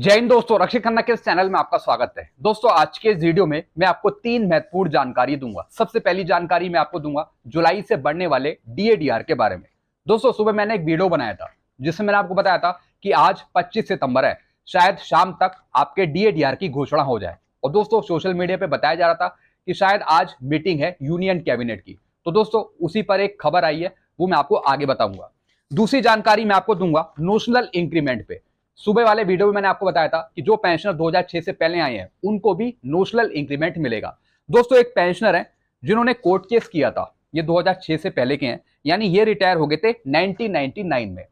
जय हिंद दोस्तों, रक्षित खन्ना के इस चैनल में आपका स्वागत है। दोस्तों, आज के इस वीडियो में मैं आपको तीन महत्वपूर्ण जानकारी दूंगा। सबसे पहली जानकारी मैं आपको दूंगा जुलाई से बढ़ने वाले डीएडीआर के बारे में। दोस्तों, सुबह मैंने एक वीडियो बनाया था जिसमें मैंने आपको बताया था कि आज 25 सितंबर है, शायद शाम तक आपके डीएडीआर की घोषणा हो जाए। और दोस्तों, सोशल मीडिया पर बताया जा रहा था कि शायद आज मीटिंग है यूनियन कैबिनेट की। तो दोस्तों, उसी पर एक खबर आई है, वो मैं आपको आगे बताऊंगा। दूसरी जानकारी मैं आपको दूंगा नोशनल इंक्रीमेंट पे। सुबह वाले वीडियो में मैंने आपको बताया था कि जो पेंशनर 2006 से पहले आए हैं उनको भी नोशनल इंक्रीमेंट मिलेगा। दोस्तों, एक पेंशनर है जिन्होंने कोर्ट केस किया था, ये 2006 से पहले के हैं, यानी ये रिटायर हो गए थे 1999 में।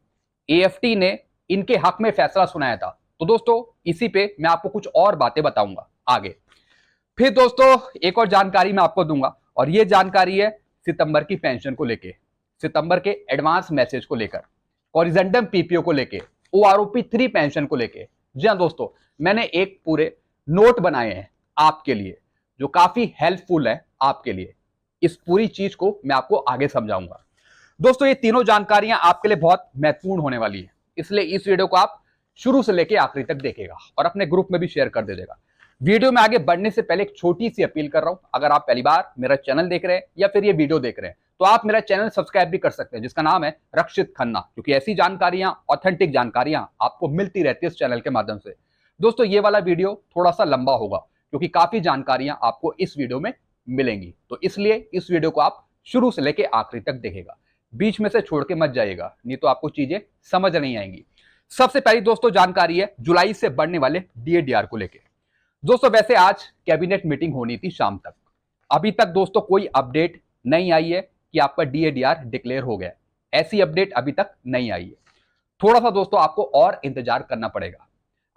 एएफटी ने इनके हक में फैसला सुनाया था। तो दोस्तों, इसी पे मैं आपको कुछ और बातें बताऊंगा आगे। फिर दोस्तों, एक और जानकारी मैं आपको दूंगा, और ये जानकारी है सितंबर की पेंशन को लेके, सितंबर के एडवांस मैसेज को लेकर, कॉरिजेंडम पीपीओ को लेके, ओआरओपी 3 पेंशन को लेके। जी हाँ दोस्तों, मैंने एक पूरे नोट बनाए हैं आपके लिए जो काफी हेल्पफुल है आपके लिए। इस पूरी चीज को मैं आपको आगे समझाऊंगा। दोस्तों, ये तीनों जानकारियां आपके लिए बहुत महत्वपूर्ण होने वाली है, इसलिए इस वीडियो को आप शुरू से लेकर आखिरी तक देखेगा और अपने ग्रुप में भी शेयर कर दीजिएगा। वीडियो में आगे बढ़ने से पहले एक छोटी सी अपील कर रहा हूं, अगर आप पहली बार मेरा चैनल देख रहे हैं या फिर ये वीडियो देख रहे हैं तो आप मेरा चैनल सब्सक्राइब भी कर सकते हैं, जिसका नाम है रक्षित खन्ना, क्योंकि ऐसी जानकारियां, ऑथेंटिक जानकारियां आपको मिलती रहती है इस चैनल के माध्यम से। दोस्तों, ये वाला वीडियो थोड़ा सा लंबा होगा क्योंकि काफी जानकारियां आपको इस वीडियो में मिलेंगी, तो इसलिए इस वीडियो को आप शुरू से लेकर आखिरी तक देखेगा, बीच में से छोड़ के मत जाइएगा, नहीं तो आपको चीजें समझ नहीं आएंगी। सबसे पहली दोस्तों जानकारी है जुलाई से बढ़ने वाले डीएडीआर को लेकर। दोस्तों, वैसे आज कैबिनेट मीटिंग होनी थी शाम तक, अभी तक दोस्तों कोई अपडेट नहीं आई है कि आपका डीएडीआर डिक्लेयर हो गया। ऐसी अपडेट अभी तक नहीं आई है। थोड़ा सा दोस्तों आपको और इंतजार करना पड़ेगा।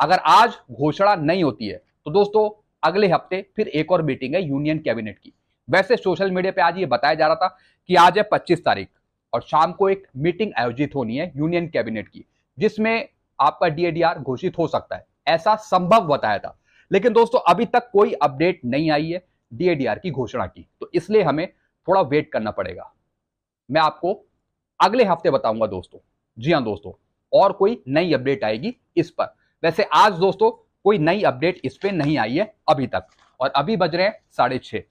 अगर आज घोषणा नहीं होती है तो दोस्तों अगले हफ्ते फिर एक और मीटिंग है यूनियन कैबिनेट की। वैसे सोशल मीडिया पे आज ये बताया जा रहा था कि आज है 25 तारीख और शाम को एक मीटिंग आयोजित होनी है यूनियन कैबिनेट की, जिसमें आपका डीएडीआर घोषित हो सकता है, ऐसा संभव बताया था। लेकिन दोस्तों अभी तक कोई अपडेट नहीं आई है डीएडीआर की घोषणा की, तो इसलिए हमें थोड़ा वेट करना पड़ेगा। मैं आपको अगले हफ्ते बताऊंगा दोस्तों। जी हां दोस्तों, और कोई नई अपडेट आएगी इस पर। वैसे आज दोस्तों कोई नई अपडेट इस पे नहीं आई है अभी तक, और अभी बज रहे हैं 6:30।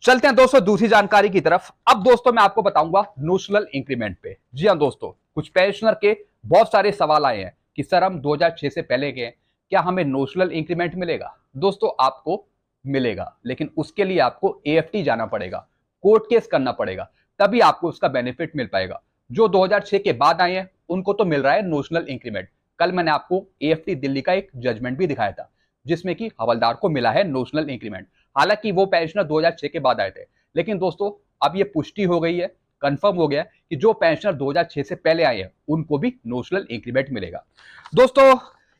चलते हैं दोस्तों दूसरी जानकारी की तरफ। अब दोस्तों मैं आपको बताऊंगा नोशनल इंक्रीमेंट पे। जी हां दोस्तों, कुछ पेंशनर के बहुत सारे सवाल आए हैं कि सर हम 2006 से पहले के, क्या हमें नोशनल इंक्रीमेंट मिलेगा? दोस्तों आपको मिलेगा, लेकिन उसके लिए आपको एएफटी जाना पड़ेगा, कोर्ट केस करना पड़ेगा, तभी आपको उसका बेनिफिट मिल पाएगा। जो 2006 के बाद आए हैं उनको तो मिल रहा है नोशनल इंक्रीमेंट। कल मैंने आपको एएफटी दिल्ली का एक जजमेंट भी दिखाया था जिसमें कि हवलदार को मिला है नोशनल इंक्रीमेंट। हालांकि वो पेंशनर 2006 के बाद आए थे, लेकिन दोस्तों अब ये पुष्टि हो गई है, कंफर्म हो गया कि जो पेंशनर 2006 से पहले आए हैं उनको भी नोशनल इंक्रीमेंट मिलेगा। दोस्तों,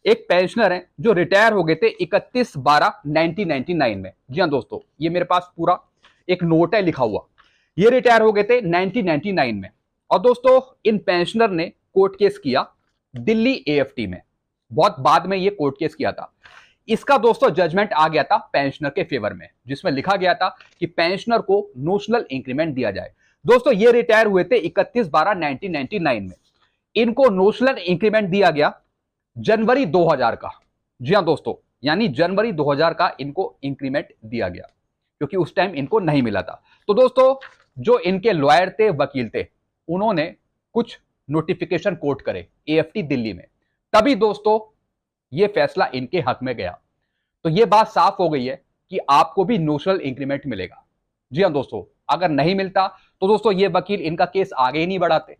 एक पेंशनर है जो रिटायर हो गए थे 31/12/1999 में। जी हाँ दोस्तों, ये मेरे पास पूरा एक नोट है लिखा हुआ। ये रिटायर हो गए थे 1999 में, और दोस्तों इन पेंशनर ने कोर्ट केस किया दिल्ली एएफटी में। बहुत बाद में ये कोर्ट केस किया था। इसका दोस्तों जजमेंट आ गया था पेंशनर के फेवर में, जिसमें लिखा गया था कि पेंशनर को नोशनल इंक्रीमेंट दिया जाए। दोस्तों ये रिटायर हुए थे 31/12/1999 में। इनको नोशनल इंक्रीमेंट दिया गया जनवरी 2000 का। जी हाँ दोस्तों, यानी जनवरी 2000 का इनको इंक्रीमेंट दिया गया, क्योंकि उस टाइम इनको नहीं मिला था। तो दोस्तों जो इनके लॉयर थे, वकील थे, उन्होंने कुछ नोटिफिकेशन कोर्ट करे एएफटी दिल्ली में, तभी दोस्तों ये फैसला इनके हक में गया। तो ये बात साफ हो गई है कि आपको भी नोशनल इंक्रीमेंट मिलेगा। जी हाँ दोस्तों, अगर नहीं मिलता तो दोस्तों ये वकील इनका केस आगे ही नहीं बढ़ाते,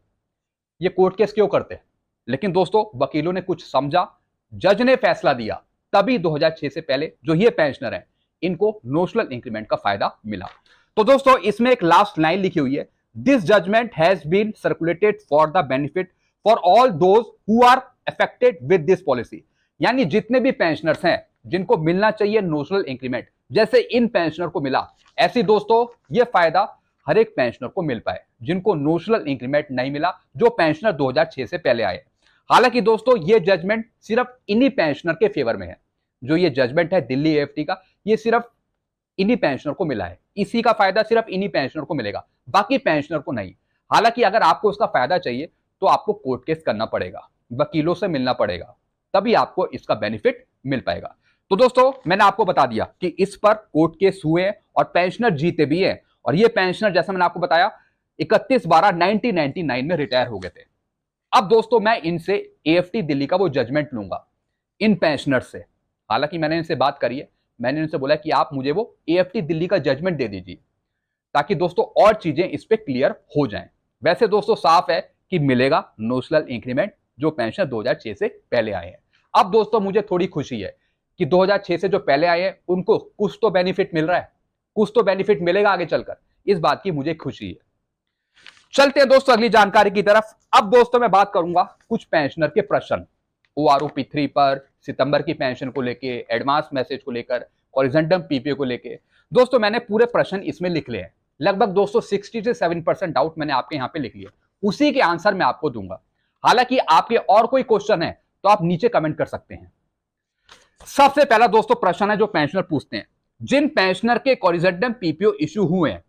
ये कोर्ट केस क्यों करते? लेकिन दोस्तों वकीलों ने कुछ समझा, जज ने फैसला दिया, तभी 2006 से पहले जो ये पेंशनर हैं इनको नोशनल इंक्रीमेंट का फायदा मिला। तो दोस्तों इसमें एक लास्ट लाइन लिखी हुई है, this judgement has been circulated for the benefit for all those who are affected with this policy. यानी जितने भी पेंशनर्स हैं जिनको मिलना चाहिए नोशनल इंक्रीमेंट, जैसे इन पेंशनर को मिला, ऐसी दोस्तों ये फायदा हर एक पेंशनर को मिल पाए जिनको नोशनल इंक्रीमेंट नहीं मिला, जो पेंशनर 2006 से पहले आए। हालांकि दोस्तों ये जजमेंट सिर्फ इन्हीं पेंशनर के फेवर में है। जो ये जजमेंट है दिल्ली एएफटी का, ये सिर्फ इन्हीं पेंशनर को मिला है, इसी का फायदा सिर्फ इन्हीं पेंशनर को मिलेगा, बाकी पेंशनर को नहीं। हालांकि अगर आपको उसका फायदा चाहिए तो आपको कोर्ट केस करना पड़ेगा, वकीलों से मिलना पड़ेगा, तभी आपको इसका बेनिफिट मिल पाएगा। तो दोस्तों मैंने आपको बता दिया कि इस पर कोर्ट केस हुए हैं और पेंशनर जीते भी हैं, और ये पेंशनर जैसा मैंने आपको बताया 31/12/1999 में रिटायर हो गए थे। अब दोस्तों मैं इनसे एएफटी दिल्ली का वो जजमेंट लूंगा इन पेंशनर से। हालांकि मैंने इनसे बात करी है, मैंने इनसे बोला कि आप मुझे वो एएफटी दिल्ली का जजमेंट दे दीजिए, ताकि दोस्तों और चीजें इस पे क्लियर हो जाएं। वैसे दोस्तों साफ है कि मिलेगा नोशनल इंक्रीमेंट जो पेंशन 2006 से पहले आए हैं। अब दोस्तों मुझे थोड़ी खुशी है कि 2006 से जो पहले आए हैं उनको कुछ तो बेनिफिट मिल रहा है, कुछ तो बेनिफिट मिलेगा आगे चलकर, इस बात की मुझे खुशी है। चलते हैं दोस्तों अगली जानकारी की तरफ। अब दोस्तों मैं बात करूंगा कुछ पेंशनर के प्रश्न ओआरओपी 3 पर, सितंबर की पेंशन को लेके, एडवांस मैसेज को लेकर, हॉरिजॉन्टल पीपीओ को लेके। दोस्तों मैंने पूरे प्रश्न इसमें लिख लिए हैं, लगभग दोस्तों 60 से 7% डाउट मैंने आपके यहां पे लिख लिया, उसी के आंसर मैं आपको दूंगा। हालांकि आपके और कोई क्वेश्चन है तो आप नीचे कमेंट कर सकते हैं। सबसे पहला दोस्तों प्रश्न है जो पेंशनर पूछते हैं, जिन पेंशनर के हॉरिजॉन्टल पीपीओ इश्यू हुए हैं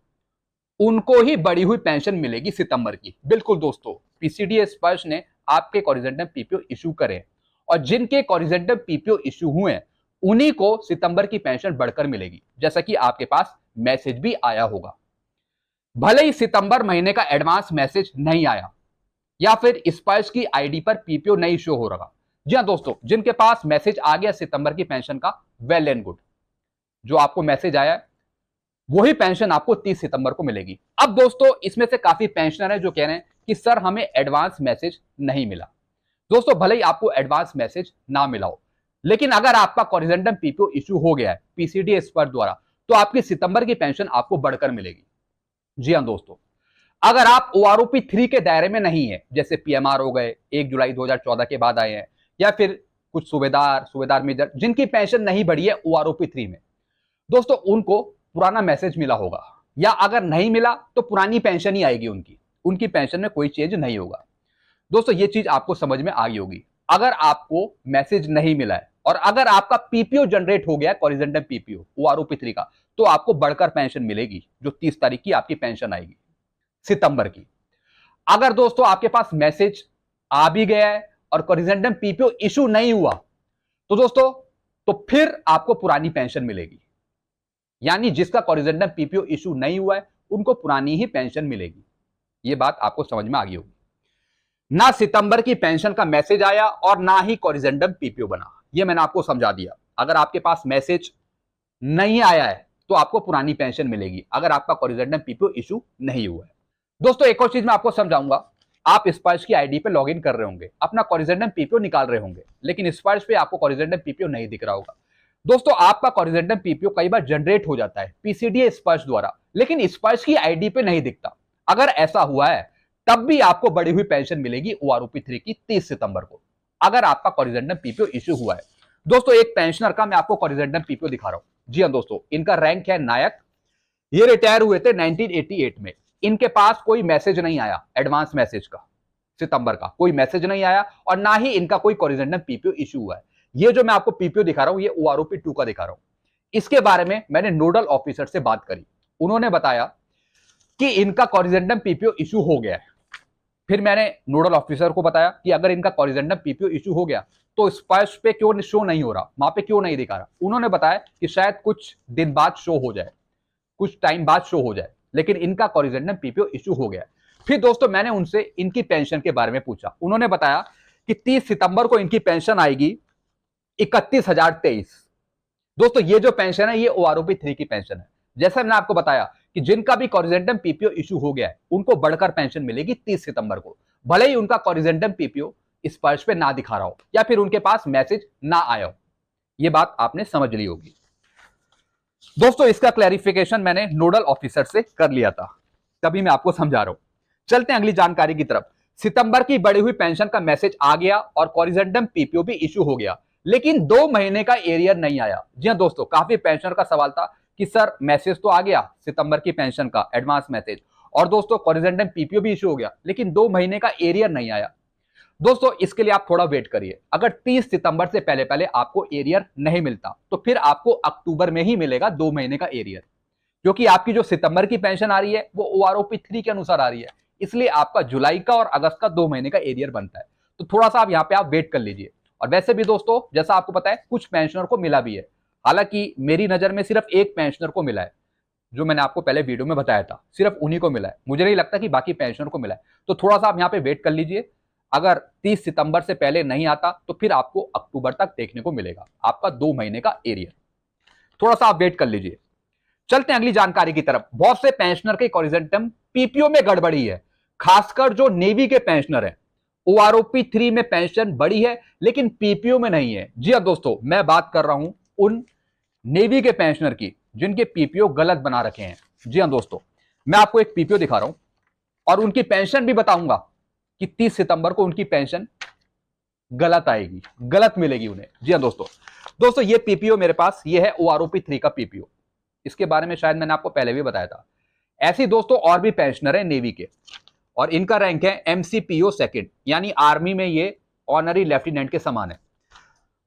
उनको ही बढ़ी हुई पेंशन मिलेगी सितंबर की। बिल्कुल दोस्तों, पीसीडी स्पर्श ने आपके हॉरिजॉन्टल पीपीओ इश्यू करे और जिनके हॉरिजॉन्टल पीपीओ इश्यू हुए हैं उन्हीं को सितंबर की पेंशन बढ़कर मिलेगी, जैसा कि आपके पास मैसेज भी आया होगा। भले ही सितंबर महीने का एडवांस मैसेज नहीं आया या फिर स्पर्श की आईडी पर पीपीओ नहीं शो हो रहा, जी हाँ दोस्तों, जिनके पास मैसेज आ गया सितंबर की पेंशन का, वेल एंड गुड, जो आपको मैसेज आया है वही पेंशन आपको 30 सितंबर को मिलेगी। अब दोस्तों इसमें से काफी पेंशनर हैं जो कह रहे हैं कि सर हमें एडवांस मैसेज नहीं मिला। दोस्तों भले ही आपको एडवांस मैसेज ना मिला हो, लेकिन अगर आपका हॉरिजॉन्टल पीपीओ इश्यू हो गया है पीसीडी स्पर्श द्वारा, तो आपकी सितंबर की पेंशन आपको बढ़कर मिलेगी। जी हाँ दोस्तों, अगर आप ओआरओपी 3 के दायरे में नहीं है, जैसे पीएमआर हो गए 1 जुलाई 2014 के बाद आए हैं, या फिर कुछ सूबेदार मेजर जिनकी पेंशन नहीं बढ़ी है ओआरओपी 3 में, दोस्तों उनको पुराना मैसेज मिला होगा, या अगर नहीं मिला तो पुरानी पेंशन ही आएगी, उनकी पेंशन में कोई चेंज नहीं होगा। दोस्तों ये चीज आपको समझ में आ गई होगी। अगर आपको मैसेज नहीं मिला है और अगर आपका पीपीओ जनरेट हो गया है हॉरिजॉन्टल पीपीओ ओआरओपी 3 का, तो आपको बढ़कर पेंशन मिलेगी, जो 30 तारीख की आपकी पेंशन आएगी सितंबर की। अगर दोस्तों आपके पास मैसेज आ भी गया है और हॉरिजॉन्टल पीपीओ इशू नहीं हुआ, तो दोस्तों तो फिर आपको पुरानी पेंशन मिलेगी, यानी जिसका हॉरिजॉन्टल पीपीओ इशू नहीं हुआ है उनको पुरानी ही पेंशन मिलेगी। यह बात आपको समझ में आ गई होगी। ना सितंबर की पेंशन का मैसेज आया और ना ही हॉरिजॉन्टल पीपीओ बना, यह मैंने आपको समझा दिया। अगर आपके पास मैसेज नहीं आया है तो आपको पुरानी पेंशन मिलेगी, अगर आपका हॉरिजॉन्टल पीपीओ इशू नहीं हुआ है। दोस्तों एक और चीज मैं आपको समझाऊंगा, आप स्पर्श की आईडी पे लॉगिन कर रहे होंगे, अपना हॉरिजॉन्टल पीपीओ निकाल रहे होंगे, लेकिन स्पर्श पे आपको हॉरिजॉन्टल पीपीओ नहीं दिख रहा होगा। दोस्तों आपका हॉरिजॉन्टल पीपीओ कई बार जनरेट हो जाता है पीसीडी स्पर्श द्वारा, लेकिन स्पर्श की आईडी पे नहीं दिखता। अगर ऐसा हुआ है तब भी आपको बढ़ी हुई पेंशन मिलेगी ओआरओपी 3 की 30 सितंबर को, अगर आपका हॉरिजॉन्टल पीपीओ इश्यू हुआ है। दोस्तों एक पेंशनर का मैं आपको हॉरिजॉन्टल पीपीओ दिखा रहा हूं। जी हां दोस्तों, इनका रैंक है नायक, ये रिटायर हुए थे 1988 में। इनके पास कोई मैसेज नहीं आया एडवांस मैसेज का, सितंबर का कोई मैसेज नहीं आया, और ना ही इनका कोई हॉरिजॉन्टल पीपीओ इश्यू हुआ है। ये जो मैं आपको पीपीओ दिखा रहा हूं ये ओआरओपी 2 का दिखा रहा हूं। इसके बारे में मैंने नोडल ऑफिसर से बात करी, उन्होंने बताया कि इनका हॉरिजॉन्टल पीपीओ इश्यू हो गया है। फिर मैंने नोडल ऑफिसर को बताया कि अगर इनका हॉरिजॉन्टल पीपीओ इश्यू हो गया तो स्पर्श पे क्यों शो नहीं हो रहा, वहां पे क्यों नहीं दिखा रहा। उन्होंने बताया कि शायद कुछ दिन बाद शो हो जाए, कुछ टाइम बाद शो हो जाए, लेकिन इनका हॉरिजॉन्टल पीपीओ इश्यू हो गया। फिर दोस्तों मैंने उनसे इनकी पेंशन के बारे में पूछा, उन्होंने बताया कि 30 सितंबर को इनकी पेंशन आएगी 31,023। दोस्तों ये जो पेंशन है ये ओआरओपी 3 की पेंशन है। जैसा मैंने आपको बताया कि जिनका भी हॉरिजॉन्टल पीपीओ इश्यू हो गया है उनको बढ़कर पेंशन मिलेगी 30 सितंबर को, भले ही उनका हॉरिजॉन्टल पीपीओ स्पर्श पे ना दिखा रहा हो या फिर उनके पास मैसेज ना आया हो। यह बात आपने समझ ली होगी। दोस्तों इसका क्लैरिफिकेशन मैंने नोडल ऑफिसर से कर लिया था, तभी मैं आपको समझा रहा हूं। चलते हैं अगली जानकारी की तरफ। सितंबर की बढ़ी हुई पेंशन का मैसेज आ गया और हॉरिजॉन्टल पीपीओ भी इश्यू हो गया, लेकिन 2 महीने का एरियर नहीं आया। जी हां दोस्तों, काफी पेंशनर का सवाल था कि सर मैसेज तो आ गया सितंबर की पेंशन का एडवांस मैसेज, और दोस्तों हॉरिजॉन्टल पीपीओ भी इश्यू हो गया, लेकिन 2 महीने का एरियर नहीं आया। दोस्तों इसके लिए आप थोड़ा वेट करिए। अगर 30 सितंबर से पहले पहले आपको एरियर नहीं मिलता तो फिर आपको अक्टूबर में ही मिलेगा 2 महीने का एरियर, क्योंकि आपकी जो सितंबर की पेंशन आ रही है वो ओआरओपी 3 के अनुसार आ रही है, इसलिए आपका जुलाई का और अगस्त का 2 महीने का एरियर बनता है। तो थोड़ा सा आप यहां पे आप वेट कर लीजिए। और वैसे भी दोस्तों जैसा आपको पता है कुछ पेंशनर को मिला भी है, हालांकि मेरी नजर में सिर्फ एक पेंशनर को मिला है, जो मैंने आपको पहले वीडियो में बताया था, सिर्फ उन्हीं को मिला है। मुझे नहीं लगता कि बाकी पेंशनर को मिला है। तो थोड़ा सा आप यहाँ पे वेट कर लीजिए, अगर 30 सितंबर से पहले नहीं आता तो फिर आपको अक्टूबर तक देखने को मिलेगा आपका 2 महीने का एरियर। थोड़ा सा आप वेट कर लीजिए। चलते हैं अगली जानकारी की तरफ। बहुत से पेंशनर के कॉरिजेंटम पीपीओ में गड़बड़ी है, खासकर जो नेवी के पेंशनर हैं। ओआरओपी 3 में पेंशन बढ़ी है लेकिन पीपीओ में नहीं है। जी हाँ दोस्तों, मैं बात कर रहा हूं उन नेवी के पेंशनर की जिनके पीपीओ गलत बना रखे हैं। जी हाँ दोस्तों, मैं आपको एक पीपीओ दिखा रहा हूं और उनकी पेंशन भी बताऊंगा कि 30 सितंबर को उनकी पेंशन गलत आएगी, गलत मिलेगी उन्हें। जी हाँ दोस्तों ये पीपीओ मेरे पास, ये है ओआरओपी 3 का पीपीओ। इसके बारे में शायद मैंने आपको पहले भी बताया था। ऐसे दोस्तों और भी पेंशनर हैं नेवी के और इनका रैंक है एमसीपीओ सेकंड, यानी आर्मी में ये ऑनरी लेफ्टिनेंट के समान है।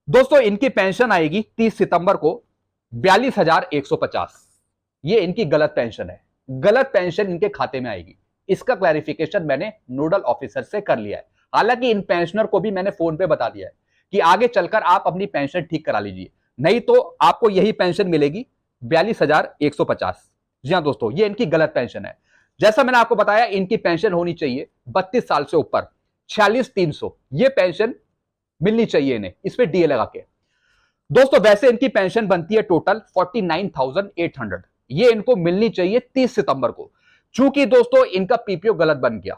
दोस्तों इनकी पेंशन आएगी 30 सितंबर को 42,150। ये इनकी गलत पेंशन है, गलत पेंशन इनके खाते में आएगी। इसका क्लैरिफिकेशन मैंने नोडल ऑफिसर से कर लिया है। हालांकि इन पेंशनर को भी मैंने फोन पे बता दिया है कि आगे चलकर आप अपनी पेंशन ठीक करा लीजिए, नहीं तो आपको यही पेंशन मिलेगी 42,150। जी हाँ दोस्तों, ये इनकी गलत पेंशन है। जैसा मैंने आपको बताया इनकी पेंशन होनी चाहिए 32 साल से ऊपर 46,300, ये पेंशन मिलनी चाहिए इन्हें, इस पे डीए लगा के। दोस्तों वैसे इनकी पेंशन बनती है टोटल 49,800, ये इनको मिलनी चाहिए 30 सितंबर को। चूंकि दोस्तों इनका पीपीओ गलत बन गया,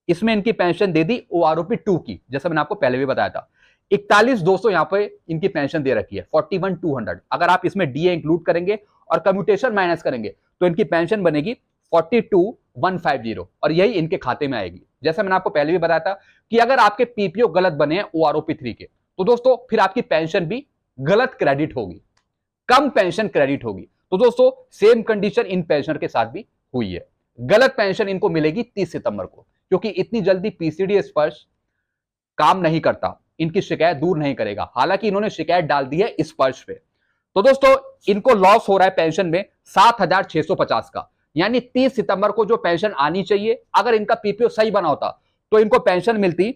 इसमें इनकी पेंशन दे दी ओआरओपी 2 की, जैसा मैंने आपको पहले भी बताया था। 41,200 यहां पे इनकी पेंशन दे रखी है, 41,200। अगर आप इसमें डीए इंक्लूड करेंगे और कम्यूटेशन माइनस करेंगे तो इनकी पेंशन बनेगी 42,150 और यही इनके खाते में आएगी। जैसा मैंने आपको पहले भी बताया था कि अगर आपके पीपीओ गलत बने हैं ओआरओपी 3 के, तो दोस्तों फिर आपकी पेंशन भी गलत क्रेडिट होगी, कम पेंशन क्रेडिट होगी। तो दोस्तों सेम कंडीशन इन पेंशनर के साथ भी हुई है। गलत पेंशन इनको मिलेगी 30 सितंबर को, क्योंकि इतनी जल्दी पीसीडी स्पर्श काम नहीं करता, इनकी शिकायत दूर नहीं करेगा। हालांकि इन्होंने शिकायत डाल दी है स्पर्श पे। तो दोस्तों इनको लॉस हो रहा है पेंशन में 7,650 का, यानी 30 सितंबर को जो पेंशन आनी चाहिए, अगर इनका पीपीओ सही बना होता तो इनको पेंशन मिलती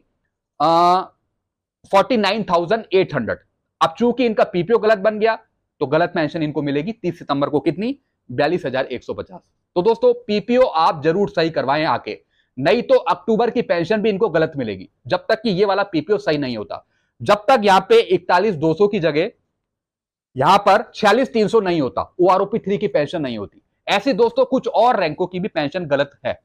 49,800। अब चूंकि इनका पीपीओ गलत बन गया तो गलत पेंशन इनको मिलेगी 30 सितंबर को कितनी, 42,150। तो दोस्तों पीपीओ आप जरूर सही करवाएं आके, नहीं तो अक्टूबर की पेंशन भी इनको गलत मिलेगी जब तक कि ये वाला पीपीओ सही नहीं होता। जब तक यहां पे 41,200 की जगह यहां पर 46,300 नहीं होता, ओआरओपी 3 की पेंशन नहीं होती। ऐसे दोस्तों कुछ और रैंकों की भी पेंशन गलत है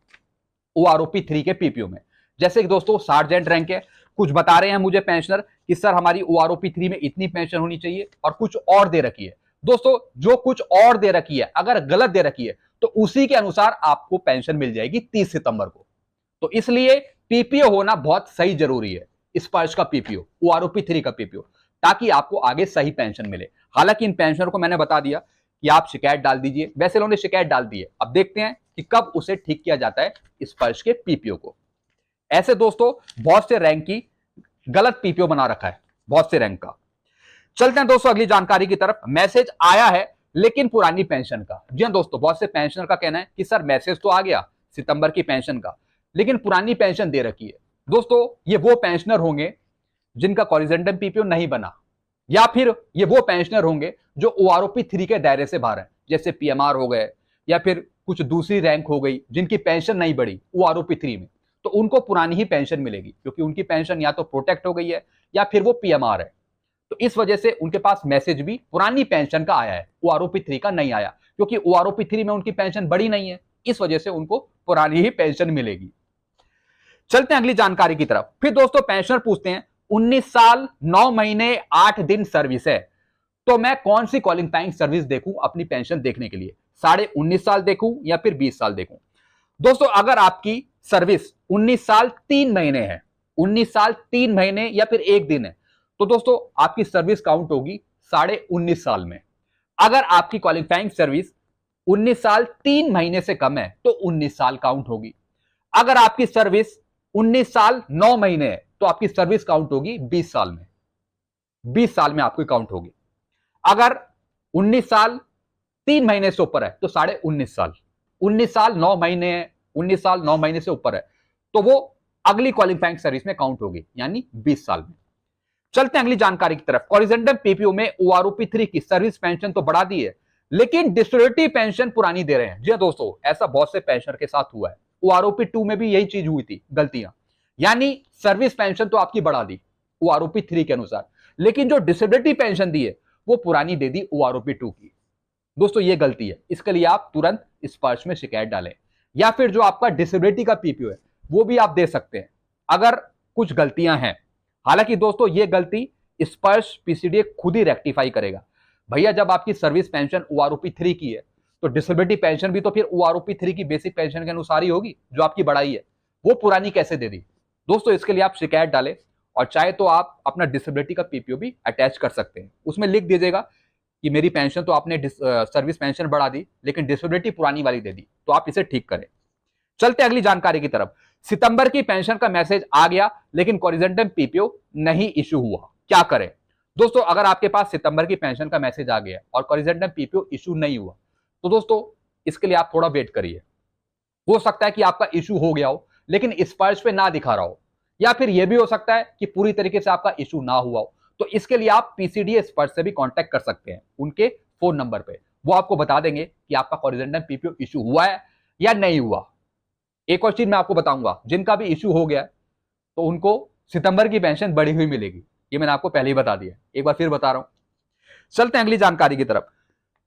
ओआरओपी 3 के पीपीओ में। जैसे कि दोस्तों सार्जेंट रैंक है, कुछ बता रहे हैं मुझे पेंशनर कि सर हमारी ओआरओपी 3 में इतनी पेंशन होनी चाहिए और कुछ और दे रखी है। दोस्तों जो कुछ और दे रखी है अगर गलत दे रखी है तो उसी के अनुसार आपको पेंशन मिल जाएगी 30 सितंबर को। तो इसलिए पीपीओ होना बहुत सही जरूरी है, स्पर्श का पीपीओ, ओआरओपी 3 का पीपीओ, ताकि आपको आगे सही पेंशन मिले। हालांकि इन पेंशनर को मैंने बता दिया कि आप शिकायत डाल दीजिए, वैसे इन्होंने शिकायत डाल दी है। अब देखते हैं कि कब उसे ठीक किया जाता है स्पर्श के पीपीओ को। ऐसे दोस्तों बहुत से रैंक की गलत पीपीओ बना रखा है, बहुत से रैंक का। चलते हैं दोस्तों अगली जानकारी की तरफ। मैसेज आया है लेकिन पुरानी पेंशन का। जी हाँ दोस्तों, बहुत से पेंशनर का कहना है कि सर मैसेज तो आ गया सितंबर की पेंशन का, लेकिन पुरानी पेंशन दे रखी है। दोस्तों ये वो पेंशनर होंगे जिनका कॉरिजेंटम पीपीओ नहीं बना, या फिर ये वो पेंशनर होंगे जो ओआरओपी 3 के दायरे से बाहर है, जैसे पीएमआर हो गए या फिर कुछ दूसरी रैंक हो गई जिनकी पेंशन नहीं बढ़ी ओआरओपी 3 में, तो उनको पुरानी ही पेंशन मिलेगी, क्योंकि उनकी पेंशन या तो प्रोटेक्ट हो गई है या फिर वो पीएमआर है। तो इस वजह से उनके पास मैसेज भी पुरानी पेंशन का आया है, ओआरओपी 3 का नहीं आया, क्योंकि ओआरओपी 3 में उनकी पेंशन बढ़ी नहीं है, इस वजह से उनको पुरानी ही पेंशन मिलेगी। चलते हैं अगली जानकारी की तरफ। फिर दोस्तों पेंशनर पूछते हैं 19 साल 9 महीने 8 दिन सर्विस है, तो मैं कौन सी क्वालिफाइंग सर्विस देखूं अपनी पेंशन देखने के लिए, 19.5 साल देखूं या फिर 20 साल देखूं। दोस्तों अगर आपकी सर्विस 19 साल 3 महीने है, 19 साल 3 महीने या फिर 1 दिन है, तो दोस्तों आपकी सर्विस काउंट होगी 19.5 साल में। अगर आपकी क्वालिफाइंग सर्विस 19 साल 3 महीने से कम है तो 19 साल काउंट होगी। अगर आपकी सर्विस 19 साल 9 महीने है तो आपकी सर्विस काउंट होगी 20 साल में, 20 साल में आपकी काउंट होगी। अगर 19 साल 3 महीने से ऊपर है तो 19.5 साल, 19 साल 9 महीने है, 19 साल 9 महीने से ऊपर है तो वो अगली क्वालिफाइंग सर्विस में काउंट होगी, यानी 20 साल में। चलते हैं अगली जानकारी की तरफ। कॉरिजेंडम पीपीओ में ओआरओपी 3 की सर्विस पेंशन तो बढ़ा दी है, लेकिन डिसेबिलिटी पेंशन पुरानी दे रहे हैं। जी हाँ दोस्तों, ऐसा बहुत से पेंशनर के साथ हुआ है। ओआरओपी 2 में भी यही चीज हुई थी, गलतियां। यानी सर्विस पेंशन तो आपकी बढ़ा दी ओआरओपी 3 के अनुसार, लेकिन जो डिसेबिलिटी पेंशन दी है वो पुरानी दे दी ओआरओपी 2 की। दोस्तों ये गलती है, इसके लिए आप तुरंत स्पर्श में शिकायत डालें, या फिर जो आपका डिसेबिलिटी का पीपीओ है वो भी आप दे सकते हैं अगर कुछ गलतियां हैं। हालांकि दोस्तों ये गलती स्पर्श पीसीडीए खुद ही रेक्टिफाई करेगा। भैया जब आपकी सर्विस पेंशन ओआरओपी 3 की है तो डिसेबिलिटी पेंशन भी तो फिर ओआरओपी 3 की बेसिक पेंशन के अनुसार ही होगी, जो आपकी बढ़ाई है वो पुरानी कैसे दे दी। दोस्तों इसके लिए आप शिकायत डालें, और चाहे तो आप अपना डिसेबिलिटी का पीपीओ भी अटैच कर सकते हैं। उसमें लिख दीजिएगा कि मेरी पेंशन तो आपने सर्विस पेंशन बढ़ा दी, लेकिन डिसेबिलिटी पुरानी वाली दे दी, तो आप इसे ठीक करें। चलते अगली जानकारी की तरफ। सितंबर की पेंशन का मैसेज आ गया, लेकिन कॉरिजेंडम पीपीओ नहीं इशू हुआ, क्या करें। दोस्तों अगर आपके पास सितंबर की पेंशन का मैसेज आ गया और कॉरिजेंडम पीपीओ इशू नहीं हुआ, तो दोस्तों इसके लिए आप थोड़ा वेट करिए। हो सकता है कि आपका इशू हो गया हो लेकिन स्पर्श पे ना दिखा रहा हो, या फिर यह भी हो सकता है कि पूरी तरीके से आपका इशू ना हुआ हो। तो इसके लिए आप पीसीडीए स्पर्श से भी कांटेक्ट कर सकते हैं, उनके फोन नंबर पे। वो आपको बता देंगे कि आपका कॉरिजेंडम पीपीओ इशू हुआ है या नहीं हुआ। एक और चीज मैं आपको बताऊंगा, जिनका भी इशू हो गया तो उनको सितंबर की पेंशन बढ़ी हुई मिलेगी, ये मैंने आपको पहले ही बता दिया, एक बार फिर बता रहा हूं। चलते हैं अगली जानकारी की तरफ।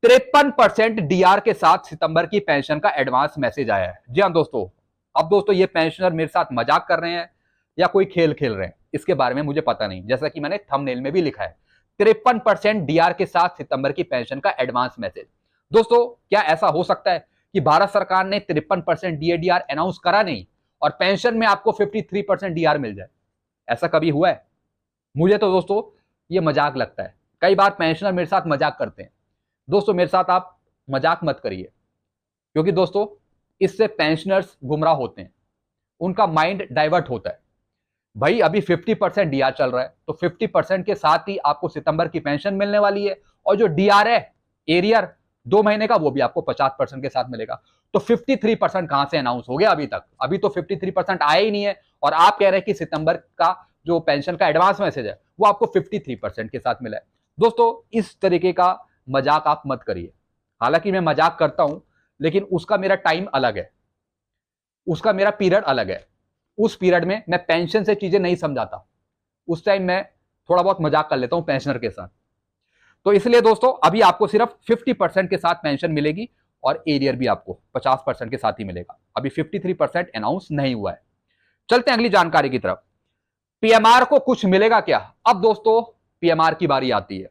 53% डीआर के साथ सितंबर की पेंशन का एडवांस मैसेज आया है। जी हाँ दोस्तों, अब दोस्तों ये पेंशनर मेरे साथ मजाक कर रहे हैं या कोई खेल खेल रहे हैं, इसके बारे में मुझे पता नहीं। जैसा कि मैंने थंबनेल में भी लिखा है, 53% डीआर के साथ सितंबर की पेंशन का एडवांस मैसेज। दोस्तों क्या ऐसा हो सकता है कि भारत सरकार ने 53% डीएडीआर अनाउंस करा नहीं और पेंशन में आपको 53% डीआर मिल जाए? ऐसा कभी हुआ है? मुझे तो दोस्तों ये मजाक लगता है। कई बार पेंशनर मेरे साथ मजाक करते हैं। दोस्तों मेरे साथ आप मजाक मत करिए, क्योंकि दोस्तों इससे पेंशनर्स गुमराह होते हैं, उनका माइंड डाइवर्ट होता है। भाई अभी 50% डीआर चल रहा है, तो 50% के साथ ही आपको सितंबर की पेंशन मिलने वाली है, और जो डीआर है एरियर 2 महीने का, वो भी आपको 50% के साथ मिलेगा। तो 53% कहां से अनाउंस हो गया अभी तक? अभी तो 53% आया ही नहीं है, और आप कह रहे हैं कि सितंबर का जो पेंशन का एडवांस मैसेज है वो आपको 53% के साथ मिला है। दोस्तों इस तरीके का मजाक आप मत करिए। हालांकि मैं मजाक करता हूं, लेकिन उसका मेरा टाइम अलग है, उसका मेरा पीरियड अलग है। उस पीरियड में मैं पेंशन से चीजें नहीं समझाता, उस टाइम मैं थोड़ा बहुत मजाक कर लेता हूं पेंशनर के साथ। तो इसलिए दोस्तों अभी आपको सिर्फ 50% के साथ पेंशन मिलेगी, और एरियर भी आपको 50% के साथ ही मिलेगा। अभी 53% अनाउंस नहीं हुआ है। चलते हैं अगली जानकारी की तरफ। पीएमआर को कुछ मिलेगा क्या? अब दोस्तों पीएमआर की बारी आती है।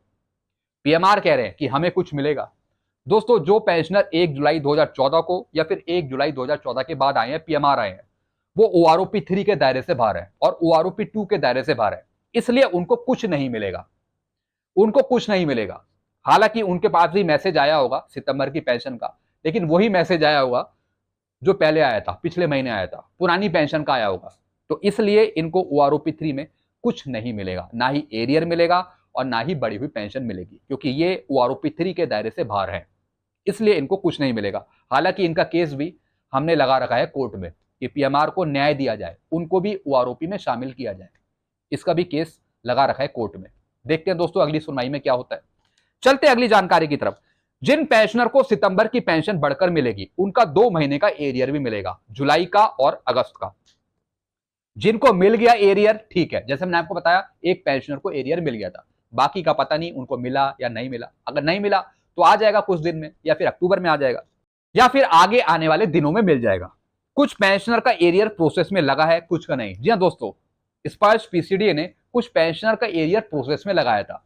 पीएमआर कह रहे हैं कि हमें कुछ मिलेगा। दोस्तों जो पेंशनर 1 जुलाई 2014 को या फिर 1 जुलाई 2014 के बाद आए हैं, पीएमआर आए हैं, वो ओआरओपी 3 के दायरे से बाहर है और ओआरओपी 2 के दायरे से बाहर है, इसलिए उनको कुछ नहीं मिलेगा, उनको कुछ नहीं मिलेगा। हालांकि उनके पास भी मैसेज आया होगा सितंबर की पेंशन का, लेकिन वही मैसेज आया होगा जो पहले आया था, पिछले महीने आया था, पुरानी पेंशन का आया होगा। तो इसलिए इनको ओआरओपी 3 में कुछ नहीं मिलेगा, ना ही एरियर मिलेगा और ना ही बढ़ी हुई पेंशन मिलेगी, क्योंकि ये ओआरओपी 3 के दायरे से बाहर है, इसलिए इनको कुछ नहीं मिलेगा। हालांकि इनका केस भी हमने लगा रखा है कोर्ट में कि पीएमआर को न्याय दिया जाए, उनको भी ओआरओपी में शामिल किया जाए। इसका भी केस लगा रखा है कोर्ट में। देखते हैं दोस्तों अगली सुनवाई में क्या होता है। चलते अगली जानकारी की तरफ। जिन पेंशनर को सितंबर की पेंशन बढ़कर मिलेगी, उनका 2 महीने का एरियर भी मिलेगा, जुलाई का और अगस्त का। जिनको मिल गया एरियर ठीक है, जैसे मैंने आपको बताया एक पेंशनर को एरियर मिल गया था, बाकी का पता नहीं उनको मिला या नहीं मिला। अगर नहीं मिला तो आ जाएगा कुछ दिन में, या फिर अक्टूबर में आ जाएगा, या फिर आगे आने वाले दिनों में मिल जाएगा। कुछ पेंशनर का एरियर प्रोसेस में लगा है, कुछ का नहीं। जी हाँ दोस्तों, स्पर्श पीसीडीए ने कुछ पेंशनर का एरियर प्रोसेस में लगाया था।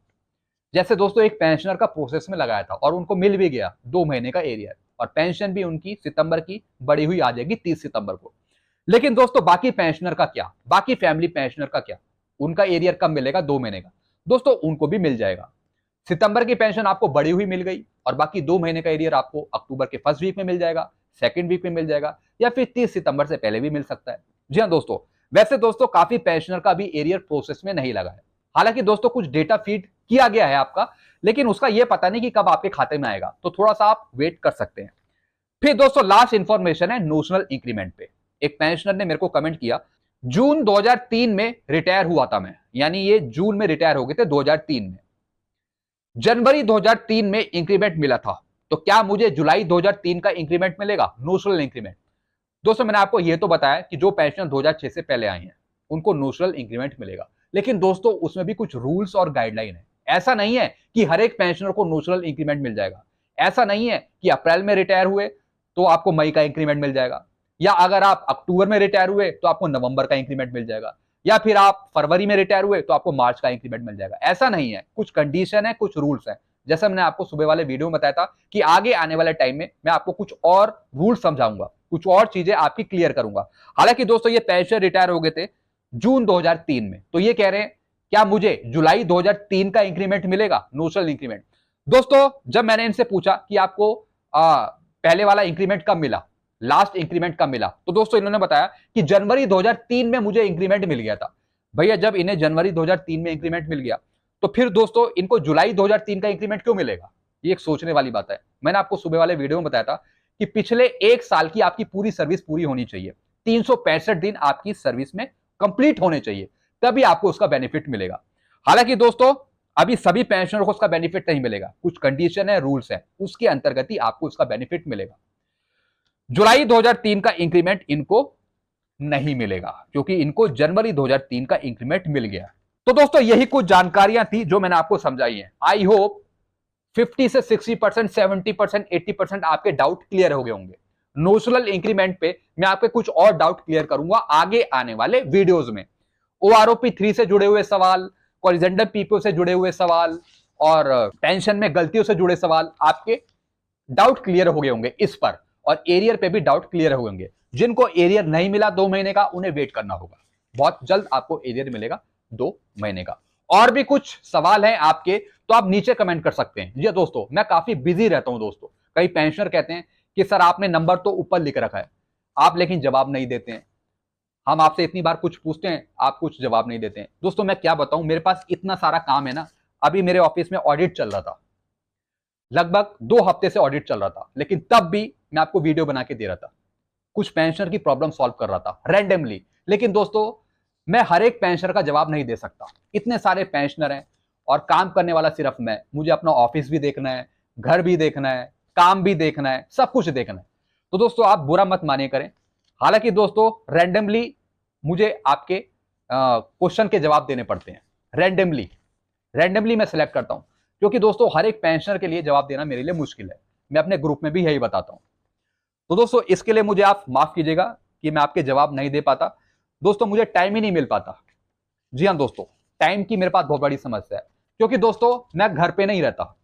जैसे दोस्तों एक पेंशनर का प्रोसेस में लगाया था और उनको मिल भी गया 2 महीने का एरियर, और पेंशन भी उनकी सितंबर की बढ़ी हुई आ जाएगी 30 सितंबर को। लेकिन दोस्तों बाकी पेंशनर का क्या, बाकी फैमिली पेंशनर का क्या? उनका एरियर कब मिलेगा? 2 महीने का। दोस्तों उनको भी मिल जाएगा। सितंबर की पेंशन आपको बढ़ी हुई मिल गई, और बाकी 2 महीने का एरियर आपको अक्टूबर के फर्स्ट वीक में मिल जाएगा, सेकंड वीक में मिल जाएगा, या फिर 30 सितंबर से पहले भी मिल सकता है। जी हाँ दोस्तों, वैसे दोस्तों काफी पेंशनर का भी एरियर प्रोसेस में नहीं लगा है। हालांकि दोस्तों कुछ डेटा फीड किया गया है आपका, लेकिन उसका यह पता नहीं कि कब आपके खाते में आएगा, तो थोड़ा सा आप वेट कर सकते हैं। फिर दोस्तों लास्ट इंफॉर्मेशन है नोशनल इंक्रीमेंट पे। एक पेंशनर ने मेरे को कमेंट किया, जून 2003 में रिटायर हुआ था मैं, यानी ये जून में रिटायर हो गए थे 2003 में। जनवरी 2003 में इंक्रीमेंट मिला था, तो क्या मुझे जुलाई 2003 का इंक्रीमेंट मिलेगा? Notional increment. दोस्तों मैंने आपको यह तो बताया कि जो पेंशनर 2006 से पहले आए हैं उनको नोशनल इंक्रीमेंट मिलेगा, लेकिन दोस्तों उसमें भी कुछ रूल्स और गाइडलाइन है। ऐसा नहीं है कि हर एक पेंशनर को नोशनल इंक्रीमेंट मिल जाएगा। ऐसा नहीं है कि अप्रैल में रिटायर हुए तो आपको मई का इंक्रीमेंट मिल जाएगा, या अगर आप अक्टूबर में रिटायर हुए तो आपको नवंबर का इंक्रीमेंट मिल जाएगा, या फिर आप फरवरी में रिटायर हुए तो आपको मार्च का इंक्रीमेंट मिल जाएगा। ऐसा नहीं है, कुछ कंडीशन है, कुछ रूल्स है। जैसा मैंने आपको सुबह वाले वीडियो में बताया था कि आगे आने वाले टाइम में मैं आपको कुछ और रूल्स समझाऊंगा, कुछ और चीजें आपकी क्लियर करूंगा। हालांकि दोस्तों ये पेंशनर रिटायर हो गए थे जून 2003 में, तो ये कह रहे हैं क्या मुझे जुलाई 2003 का इंक्रीमेंट मिलेगा, नोशनल इंक्रीमेंट। दोस्तों जब मैंने इनसे पूछा कि आपको पहले वाला इंक्रीमेंट कब मिला, लास्ट इंक्रीमेंट कब मिला, तो दोस्तों इन्होंने बताया कि जनवरी 2003 में मुझे इंक्रीमेंट मिल गया था। भैया जब इन्हें जनवरी 2003 में इंक्रीमेंट मिल गया तो फिर दोस्तों इनको जुलाई 2003 का इंक्रीमेंट क्यों मिलेगा? ये एक सोचने वाली बात है। मैंने आपको सुबह वाले वीडियो में बताया था कि पिछले एक साल की आपकी पूरी सर्विस पूरी होनी चाहिए, 365 दिन आपकी सर्विस में कंप्लीट होने चाहिए, तभी आपको उसका बेनिफिट मिलेगा। हालांकि दोस्तों अभी सभी पेंशनर को उसका बेनिफिट नहीं मिलेगा, कुछ कंडीशन है, रूल्स है, उसके अंतर्गत ही आपको उसका बेनिफिट मिलेगा। जुलाई 2003 का इंक्रीमेंट इनको नहीं मिलेगा क्योंकि इनको जनवरी 2003 का इंक्रीमेंट मिल गया। तो दोस्तों यही कुछ जानकारियां थी जो मैंने आपको समझाई है। आई होप 50 से 60%, 70%, 80% आपके डाउट क्लियर हो गए होंगे। नोशनल इंक्रीमेंट पे मैं आपके कुछ और डाउट क्लियर करूंगा आगे आने वाले वीडियोस में। ओआरओपी 3 से जुड़े हुए सवाल, हॉरिजॉन्टल पीपल से जुड़े हुए सवाल और पेंशन में गलतियों से जुड़े सवाल, आपके डाउट क्लियर हो गए होंगे इस पर। और एरियर पे भी डाउट क्लियर हो होंगे। जिनको एरियर नहीं मिला 2 महीने का, उन्हें वेट करना होगा, बहुत जल्द आपको एरियर मिलेगा 2 महीने का। और भी कुछ सवाल हैं आपके तो आप नीचे कमेंट कर सकते हैं। जी दोस्तों मैं काफी बिजी रहता हूं दोस्तों। कई पेंशनर कहते हैं कि सर आपने नंबर तो ऊपर लिख रखा है, आप लेकिन जवाब नहीं देते हैं। हम आपसे इतनी बार कुछ पूछते हैं, आप कुछ जवाब नहीं देते हैं। दोस्तों मैं क्या बताऊं, मेरे पास इतना सारा काम है ना। अभी मेरे ऑफिस में ऑडिट चल रहा था, लगभग 2 हफ्ते से ऑडिट चल रहा था, लेकिन तब भी मैं आपको वीडियो बना के दे रहा था, कुछ पेंशनर की प्रॉब्लम सॉल्व कर रहा था रैंडमली। लेकिन दोस्तों मैं हर एक पेंशनर का जवाब नहीं दे सकता, इतने सारे पेंशनर हैं और काम करने वाला सिर्फ मैं। मुझे अपना ऑफिस भी देखना है, घर भी देखना है, काम भी देखना है, सब कुछ देखना है। तो दोस्तों आप बुरा मत मानिए करें। हालांकि दोस्तों रैंडमली मुझे आपके क्वेश्चन के जवाब देने पड़ते हैं, रैंडमली मैं सिलेक्ट करता हूं, क्योंकि दोस्तों हर एक पेंशनर के लिए जवाब देना मेरे लिए मुश्किल है। मैं अपने ग्रुप में भी यही बताता हूं। तो दोस्तों इसके लिए मुझे आप माफ कीजिएगा कि मैं आपके जवाब नहीं दे पाता। दोस्तों मुझे टाइम ही नहीं मिल पाता। जी हाँ दोस्तों, टाइम की मेरे पास बहुत बड़ी समस्या है, क्योंकि दोस्तों मैं घर पे नहीं रहता।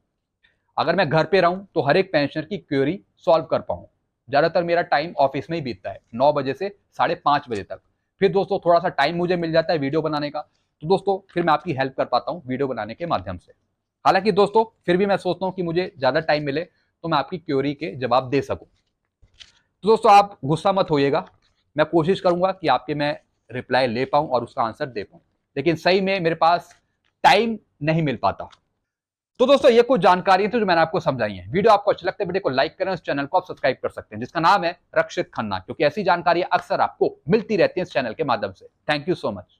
अगर मैं घर पे रहूं तो हर एक पेंशनर की क्वेरी सॉल्व कर पाऊं। ज्यादातर मेरा टाइम ऑफिस में ही बीतता है, 9 बजे से 5:30 बजे तक। फिर दोस्तों थोड़ा सा टाइम मुझे मिल जाता है वीडियो बनाने का, तो दोस्तों फिर मैं आपकी हेल्प कर पाता हूँ वीडियो बनाने के माध्यम से। हालांकि दोस्तों फिर भी मैं सोचता हूँ कि मुझे ज्यादा टाइम मिले तो मैं आपकी क्वेरी के जवाब दे सकूं। तो दोस्तों आप गुस्सा मत होइएगा, मैं कोशिश करूंगा कि आपके मैं रिप्लाई ले पाऊं और उसका आंसर दे पाऊं, लेकिन सही में मेरे पास टाइम नहीं मिल पाता। तो दोस्तों ये कुछ जानकारी थी जो मैंने आपको समझाई है। वीडियो आपको अच्छा लगता है वीडियो को लाइक करें, इस चैनल को आप सब्सक्राइब कर सकते हैं जिसका नाम है रक्षित खन्ना, क्योंकि ऐसी जानकारी अक्सर आपको मिलती रहती है इस चैनल के माध्यम से। Thank you so much.